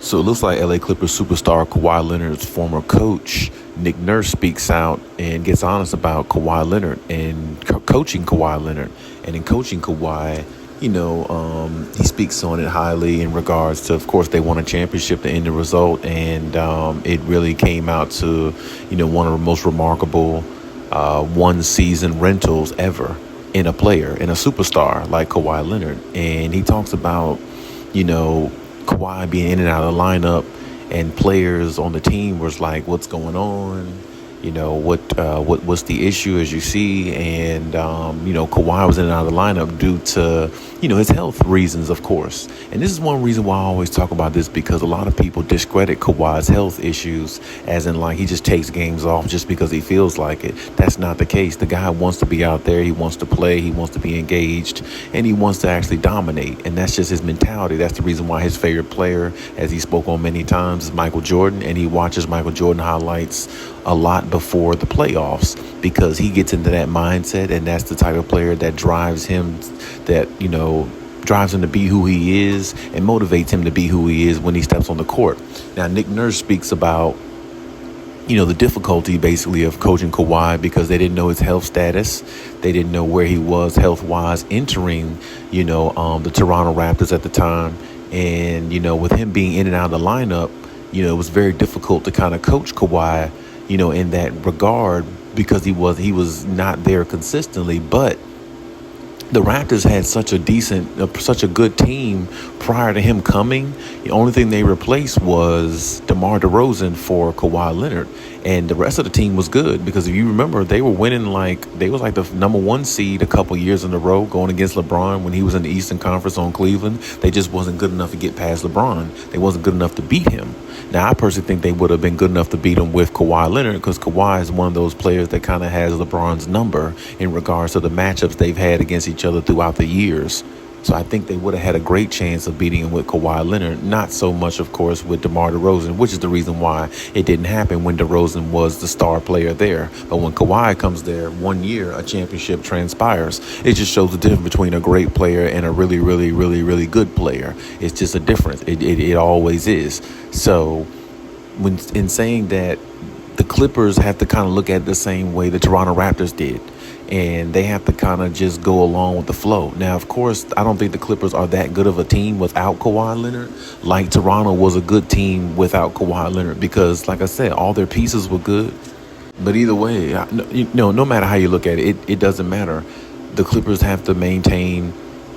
So it looks like LA Clippers superstar Kawhi Leonard's former coach, Nick Nurse, speaks out and gets honest about Kawhi Leonard and coaching Kawhi Leonard. And in coaching Kawhi, he speaks on it highly in regards to, of course, they won a championship, the end result. And it really came out to, one of the most remarkable one season rentals ever in a player, in a superstar like Kawhi Leonard. And he talks about, Kawhi being in and out of the lineup, and players on the team was like, "What's going on? What's the issue?" As you see, and Kawhi was in and out of the lineup due to his health reasons, of course. And this is one reason why I always talk about this, because a lot of people discredit Kawhi's health issues, as in like he just takes games off just because he feels like it. That's not the case. The guy wants to be out there. He wants to play. He wants to be engaged, and he wants to actually dominate. And that's just his mentality. That's the reason why his favorite player, as he spoke on many times, is Michael Jordan, and he watches Michael Jordan highlights a lot before the playoffs, because he gets into that mindset, and that's the type of player that drives him to be who he is and motivates him to be who he is when he steps on the court. Now, Nick Nurse speaks about the difficulty basically of coaching Kawhi, because they didn't know his health status. They didn't know where he was health-wise entering, the Toronto Raptors at the time. And, with him being in and out of the lineup, it was very difficult to kind of coach Kawhi, in that regard, because he was not there consistently. But the Raptors had such a good team prior to him coming. The only thing they replaced was DeMar DeRozan for Kawhi Leonard, and the rest of the team was good, because if you remember, they were winning they was like the number one seed a couple years in a row, going against LeBron when he was in the Eastern Conference on Cleveland. They just wasn't good enough to get past LeBron. They wasn't good enough to beat him. Now, I personally think they would have been good enough to beat him with Kawhi Leonard, because Kawhi is one of those players that kind of has LeBron's number in regards to the matchups they've had against each other throughout the years. So I think they would have had a great chance of beating him with Kawhi Leonard. Not so much, of course, with DeMar DeRozan, which is the reason why it didn't happen when DeRozan was the star player there. But when Kawhi comes there, 1 year, a championship transpires. It just shows the difference between a great player and a really, really, really, really good player. It's just a difference. It always is. So when in saying that, the Clippers have to kind of look at it the same way the Toronto Raptors did. And they have to kind of just go along with the flow. Now, of course, I don't think the Clippers are that good of a team without Kawhi Leonard, like Toronto was a good team without Kawhi Leonard, because, like I said, all their pieces were good. But either way, no matter how you look at it, it doesn't matter. The Clippers have to maintain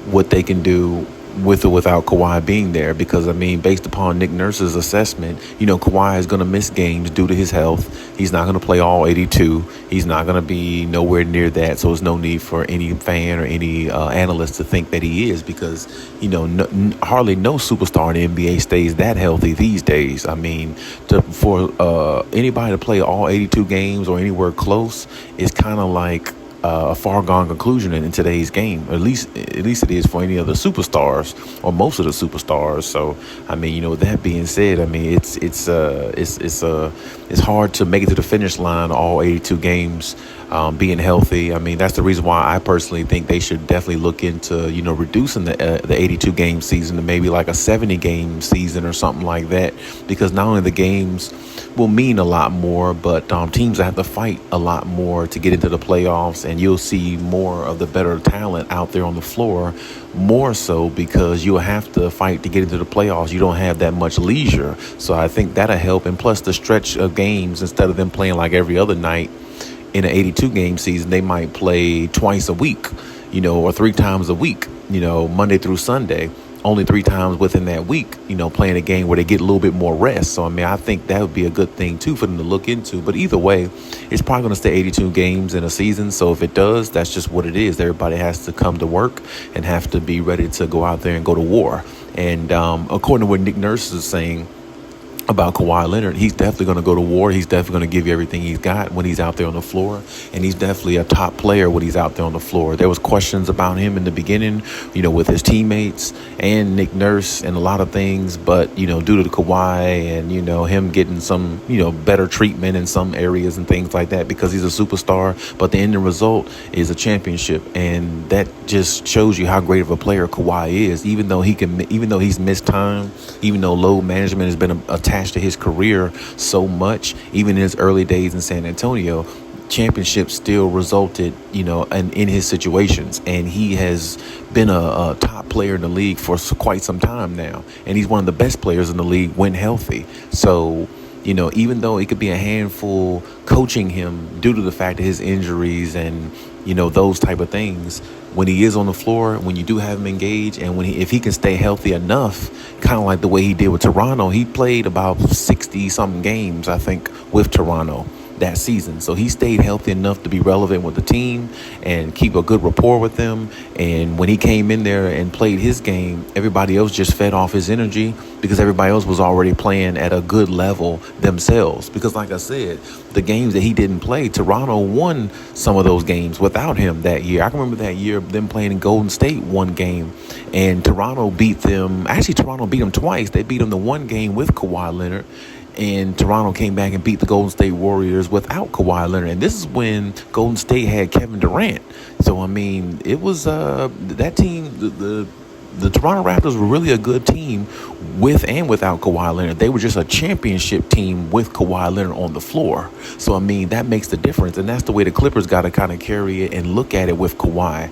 what they can do with or without Kawhi being there, because, based upon Nick Nurse's assessment, Kawhi is going to miss games due to his health. He's not going to play all 82. He's not going to be nowhere near that, so there's no need for any fan or any analyst to think that he is, because, hardly no superstar in the NBA stays that healthy these days. For anybody to play all 82 games or anywhere close is kind of like a far gone conclusion in today's game. At least it is for any of the superstars, or most of the superstars. So with that being said, it's hard to make it to the finish line all 82 games being healthy. That's the reason why I personally think they should definitely look into reducing the 82 game season to maybe like a 70 game season or something like that, because not only the games will mean a lot more, but teams have to fight a lot more to get into the playoffs, and you'll see more of the better talent out there on the floor, more so because you'll have to fight to get into the playoffs. You don't have that much leisure, so I think that'll help. And plus the stretch of games, instead of them playing like every other night in an 82 game season, they might play twice a week, or 3 times a week, Monday through Sunday. Only 3 times within that week, playing a game where they get a little bit more rest. So, I think that would be a good thing, too, for them to look into. But either way, it's probably going to stay 82 games in a season. So if it does, that's just what it is. Everybody has to come to work and have to be ready to go out there and go to war. And according to what Nick Nurse is saying, about Kawhi Leonard. He's definitely going to go to war. He's definitely going to give you everything he's got when he's out there on the floor. And he's definitely a top player when he's out there on the floor. There was questions about him in the beginning, with his teammates and Nick Nurse and a lot of things. But, due to the Kawhi and, him getting some, better treatment in some areas and things like that because he's a superstar. But the ending result is a championship. And that just shows you how great of a player Kawhi is, even though he's missed time, even though load management has been attached to his career so much, even in his early days in San Antonio. Championships still resulted, in his situations, and he has been a top player in the league for quite some time now, and he's one of the best players in the league when healthy. So, even though it could be a handful coaching him due to the fact of his injuries and those type of things, when he is on the floor, when you do have him engaged, and if he can stay healthy enough, kind of like the way he did with Toronto, he played about 60-something games, I think, with Toronto that season. So he stayed healthy enough to be relevant with the team and keep a good rapport with them. And when he came in there and played his game, everybody else just fed off his energy because everybody else was already playing at a good level themselves. Because like I said, the games that he didn't play, Toronto won some of those games without him that year. I can remember that year them playing in Golden State one game, and Toronto beat them. Actually, Toronto beat them twice. They beat them the one game with Kawhi Leonard, and Toronto came back and beat the Golden State Warriors without Kawhi Leonard. And this is when Golden State had Kevin Durant. So, it was that team, the Toronto Raptors were really a good team with and without Kawhi Leonard. They were just a championship team with Kawhi Leonard on the floor. So, that makes the difference. And that's the way the Clippers got to kind of carry it and look at it with Kawhi.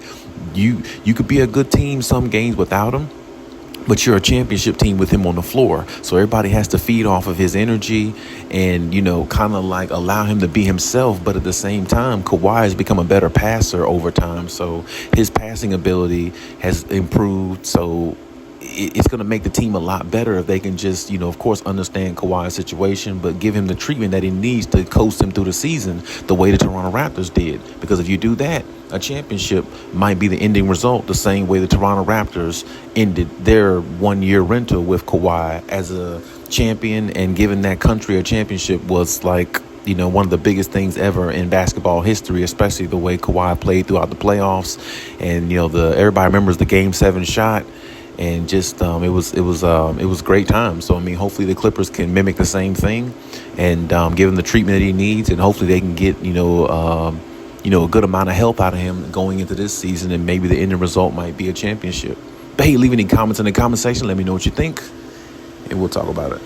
You could be a good team some games without him, but you're a championship team with him on the floor. So everybody has to feed off of his energy and, kind of like allow him to be himself. But at the same time, Kawhi has become a better passer over time. So his passing ability has improved. So it's going to make the team a lot better if they can just, of course, understand Kawhi's situation, but give him the treatment that he needs to coast him through the season the way the Toronto Raptors did. Because if you do that, a championship might be the ending result the same way the Toronto Raptors ended their one-year rental with Kawhi as a champion, and giving that country a championship was like, one of the biggest things ever in basketball history, especially the way Kawhi played throughout the playoffs. And, everybody remembers the Game 7 shot. And just it was great time. So hopefully the Clippers can mimic the same thing and give him the treatment that he needs, and hopefully they can get a good amount of help out of him going into this season, and maybe the ending result might be a championship. But hey, leave any comments in the comment section. Let me know what you think, and we'll talk about it.